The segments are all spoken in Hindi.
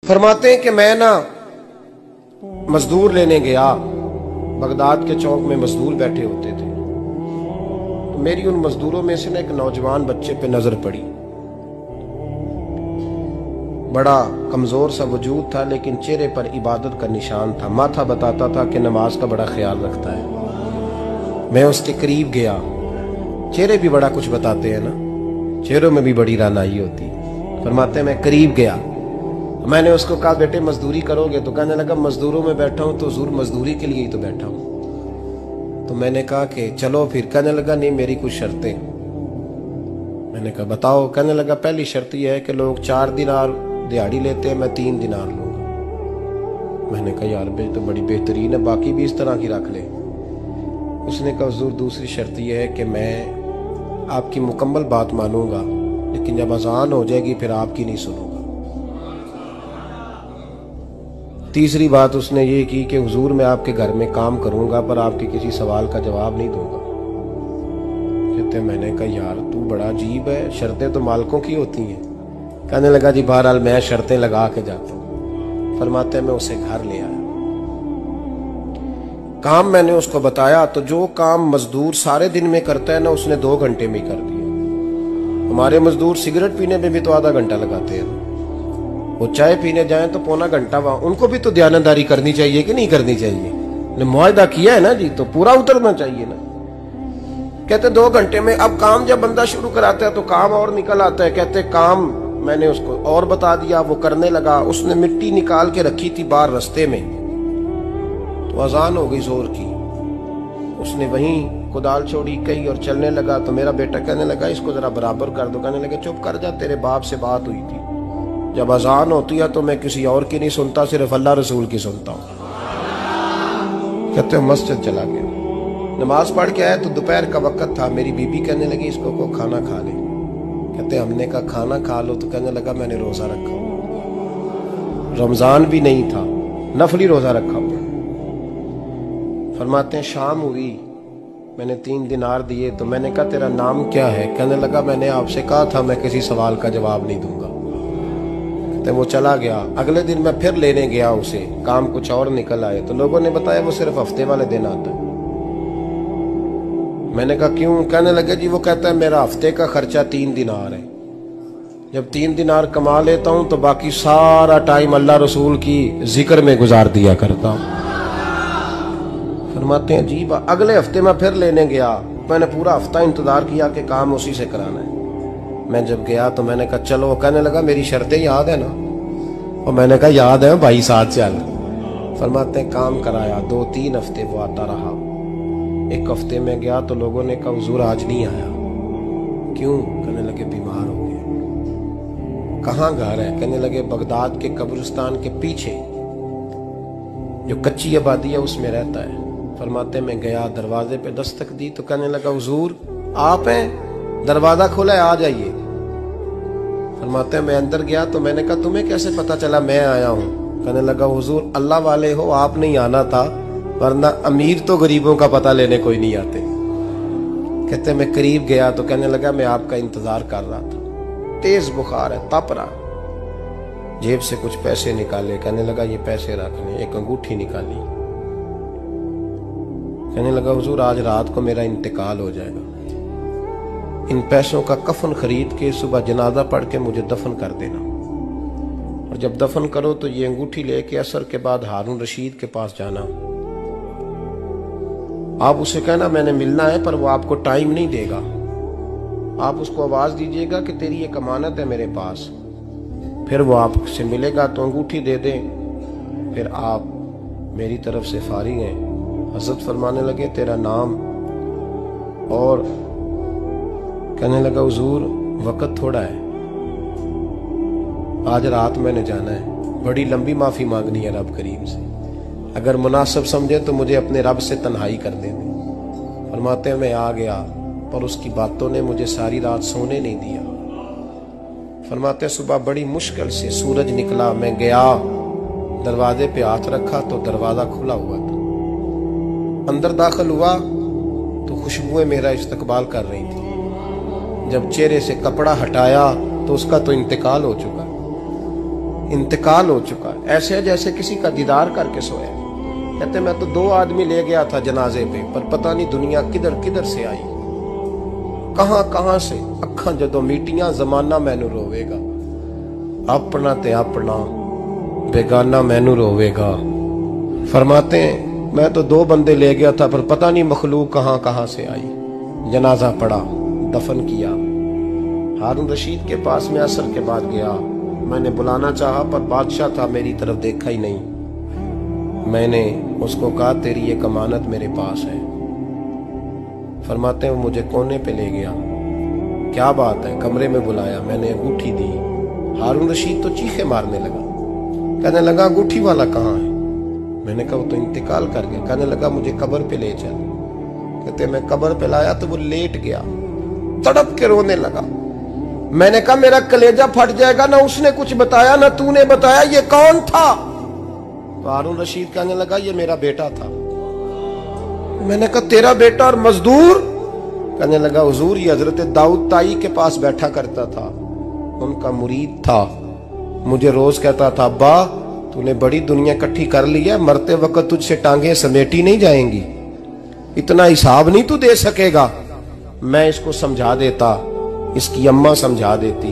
फरमाते हैं कि मैं ना मजदूर लेने गया, बगदाद के चौक में मजदूर बैठे होते थे, तो मेरी उन मजदूरों में से ना एक नौजवान बच्चे पे नजर पड़ी। बड़ा कमजोर सा वजूद था, लेकिन चेहरे पर इबादत का निशान था। माथा बताता था कि नमाज का बड़ा ख्याल रखता है। मैं उसके करीब गया। चेहरे भी बड़ा कुछ बताते हैं ना, चेहरों में भी बड़ी रानाई होती है। फरमाते हैं मैं करीब गया, मैंने उसको कहा बेटे मजदूरी करोगे? तो कहने लगा मजदूरों में बैठा हूं तो हुजूर मजदूरी के लिए ही तो बैठा हूं। तो मैंने कहा कि चलो फिर। कहने लगा नहीं मेरी कुछ शर्तें। मैंने कहा बताओ? कहने लगा पहली शर्त यह है कि लोग 4 दिनार दिहाड़ी लेते हैं, मैं 3 दिनार लूंगा। मैंने कहा यार बे तो बड़ी बेहतरीन है, बाकी भी इस तरह की रख ले। उसने कहा हुजूर दूसरी शर्त यह है कि मैं आपकी मुकम्मल बात मानूंगा, लेकिन जब अजान हो जाएगी फिर आपकी नहीं सुनूंगा। तीसरी बात उसने ये की कि हुजूर मैं आपके घर में काम करूंगा पर आपके किसी सवाल का जवाब नहीं दूंगा। कहते मैंने कहा यार तू बड़ा अजीब है, शर्तें तो मालिकों की होती हैं। कहने लगा जी बहरहाल मैं शर्तें लगा के जाता हूं। फरमाते हैं मैं उसे घर ले आया, काम मैंने उसको बताया, तो जो काम मजदूर सारे दिन में करता है ना उसने 2 घंटे में ही कर दिया। हमारे मजदूर सिगरेट पीने में भी तो आधा घंटा लगाते हैं, वो चाय पीने जाए तो पौना घंटा। वहां उनको भी तो दयानतदारी करनी चाहिए कि नहीं करनी चाहिए? ने मुआहदा किया है ना जी, तो पूरा उतरना चाहिए ना। कहते 2 घंटे में। अब काम जब बंदा शुरू कराता है तो काम और निकल आता है। कहते काम मैंने उसको और बता दिया, वो करने लगा। उसने मिट्टी निकाल के रखी थी बाहर रास्ते में, तो अजान हो गई जोर की। उसने वहीं कुदाल छोड़ी कही और चलने लगा। तो मेरा बेटा कहने लगा इसको जरा बराबर कर दो। कहने लगे चुप कर जा, तेरे बाप से बात हुई थी, जब अजान होती है तो मैं किसी और की नहीं सुनता, सिर्फ अल्लाह रसूल की सुनता हूँ। कहते मस्जिद चला गया, नमाज पढ़ के आया तो दोपहर का वक्त था। मेरी बीबी कहने लगी इसको को खाना खा ले। कहते हमने कहा खाना खा लो, तो कहने लगा मैंने रोजा रखा, रमजान भी नहीं था, नफली रोजा रखा हुआ। फरमाते हैं शाम हुई, मैंने 3 दिनार दिए, तो मैंने कहा तेरा नाम क्या है? कहने लगा मैंने आपसे कहा था मैं किसी सवाल का जवाब नहीं दूंगा। कहते वो चला गया। अगले दिन मैं फिर लेने गया उसे, काम कुछ और निकल आए, तो लोगों ने बताया वो सिर्फ हफ्ते वाले दिन आता है। मैंने कहा क्यों? कहने लगे जी वो कहता है मेरा हफ्ते का खर्चा 3 दिनार है, जब 3 दिनार कमा लेता हूं तो बाकी सारा टाइम अल्लाह रसूल की जिक्र में गुजार दिया करता हूं। फरमाते हैं जी अगले हफ्ते मैं फिर लेने गया, मैंने पूरा हफ्ता इंतजार किया कि काम उसी से कराना है। मैं जब गया तो मैंने कहा चलो। कहने लगा मेरी शर्तें याद है ना? और मैंने कहा याद है भाई साथ चल। फरमाते हैं काम कराया, 2-3 हफ्ते वो आता रहा। एक हफ्ते में गया तो लोगों ने कहा हुजूर आज नहीं आया। क्यों? कहने लगे बीमार हो गए। कहाँ घर है? कहने लगे बगदाद के कब्रिस्तान के पीछे जो कच्ची आबादी है उसमें रहता है। फरमाते मैं गया, दरवाजे पे दस्तक दी तो कहने लगा हुजूर आप हैं? दरवाजा खोला है, आ जाइए। फरमाते मैं अंदर गया तो मैंने कहा तुम्हें कैसे पता चला मैं आया हूँ? कहने लगा हुजूर अल्लाह वाले हो, आप नहीं आना था, वरना अमीर तो गरीबों का पता लेने कोई नहीं आते। कहते मैं करीब गया तो कहने लगा मैं आपका इंतजार कर रहा था, तेज बुखार है, तप रहा। जेब से कुछ पैसे निकाले, कहने लगा ये पैसे रख लें। एक अंगूठी निकाली, कहने लगा हुजूर आज रात को मेरा इंतकाल हो जाएगा, इन पैसों का कफन खरीद के सुबह जनाजा पढ़ के मुझे दफन कर देना, और जब दफन करो तो ये अंगूठी लेके असर के बाद हारून रशीद के पास जाना। आप उसे कहना मैंने मिलना है पर वो आपको टाइम नहीं देगा। आप उसको आवाज दीजिएगा कि तेरी एक अमानत है मेरे पास, फिर वो आपसे मिलेगा तो अंगूठी दे दे, फिर आप मेरी तरफ से फारिग हैं। हजरत फरमाने लगे तेरा नाम? और कहने लगा हुजूर वक्त थोड़ा है, आज रात मैंने जाना है, बड़ी लंबी माफी मांगनी है रब करीम से, अगर मुनासिब समझे तो मुझे अपने रब से तन्हाई कर देने। फरमाते हैं मैं आ गया पर उसकी बातों ने मुझे सारी रात सोने नहीं दिया। फरमाते हैं सुबह बड़ी मुश्किल से सूरज निकला, मैं गया दरवाजे पे हाथ रखा तो दरवाजा खुला हुआ था। अंदर दाखिल हुआ तो खुशबुएं मेरा इस्तकबाल कर रही थी। जब चेहरे से कपड़ा हटाया तो उसका तो इंतकाल हो चुका। इंतकाल हो चुका है, ऐसे है जैसे किसी का दीदार करके सोया। कहते मैं तो 2 आदमी ले गया था जनाजे पे, पर पता नहीं दुनिया किधर किधर से आई, कहां से। अखा जदों मीटियां जमाना मैनू रोवेगा, अपना ते अपना बेगाना मैनू रोवेगा। फरमाते हैं मैं तो 2 बंदे ले गया था, पर पता नहीं मखलूक कहां से आई। जनाजा पड़ा, दफन किया। हारून रशीद के पास में असर के बाद गया, मैंने बुलाना चाहा पर बादशाह था, मेरी तरफ देखा ही नहीं। मैंने उसको कहा तेरी ये कमानत मेरे पास है। फरमाते हैं वो मुझे कोने पे ले गया, क्या बात है, कमरे में बुलाया, मैंने अंगूठी दी। हारून रशीद तो चीखे मारने लगा, कहने लगा अंगूठी वाला कहाँ है? मैंने कहा वो तो इंतकाल कर गया। कहने लगा मुझे कब्र पे ले चल। कहते मैं कब्र पे लाया तो वो लेट गया, तड़प के रोने लगा। मैंने कहा मेरा कलेजा फट जाएगा, ना उसने कुछ बताया ना तूने बताया, ये कौन था? तो हारून रशीद कहने लगा ये मेरा बेटा था। मैंने कहा तेरा बेटा और मजदूर? कहने लगा हुजूर ये हजरत दाऊद ताई के पास बैठा करता था, उनका मुरीद था, मुझे रोज कहता था अब्बा तूने बड़ी दुनिया इकट्ठी कर ली है, मरते वक्त तुझसे टांगे समेटी नहीं जाएंगी, इतना हिसाब नहीं तू दे सकेगा। मैं इसको समझा देता, इसकी अम्मा समझा देती।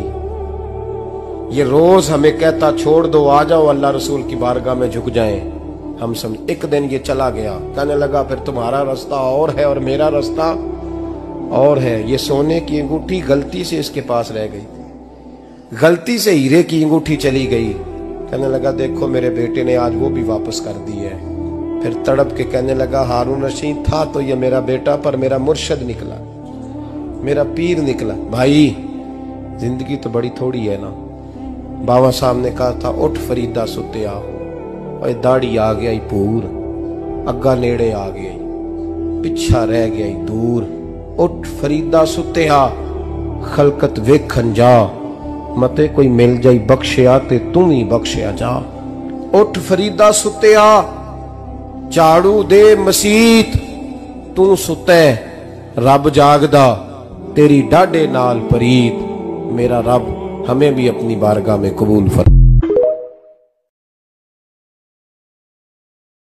ये रोज हमें कहता छोड़ दो, आ जाओ अल्लाह रसूल की बारगाह में झुक जाएं। हम समझ। एक दिन ये चला गया, कहने लगा फिर तुम्हारा रास्ता और है और मेरा रास्ता और है। ये सोने की अंगूठी गलती से इसके पास रह गई, गलती से हीरे की अंगूठी चली गई। कहने लगा देखो मेरे बेटे ने आज वो भी वापस कर दी है। फिर तड़प के कहने लगा हारून रशीद था तो ये मेरा बेटा, पर मेरा मुर्शद निकला, मेरा पीर निकला। भाई जिंदगी तो बड़ी थोड़ी है ना। बाबा साहब ने कहा था उठ फरीदा सुत्या, और दाढ़ी आ गया ही पूर, अग्गा नेड़े आ गया, पिछा रह गया ही दूर। उठ फरीदा सुत्या खलकत वेखन जा, मते कोई मिल जाई बख्शिया ते तू ही बख्शिया जा। उठ फरीदा सुत्या झाड़ू दे मसीत, तू सुते रब जागदा, तेरी डाडे नाल परीत। मेरा रब हमें भी अपनी बारगाह में कबूल फरमा।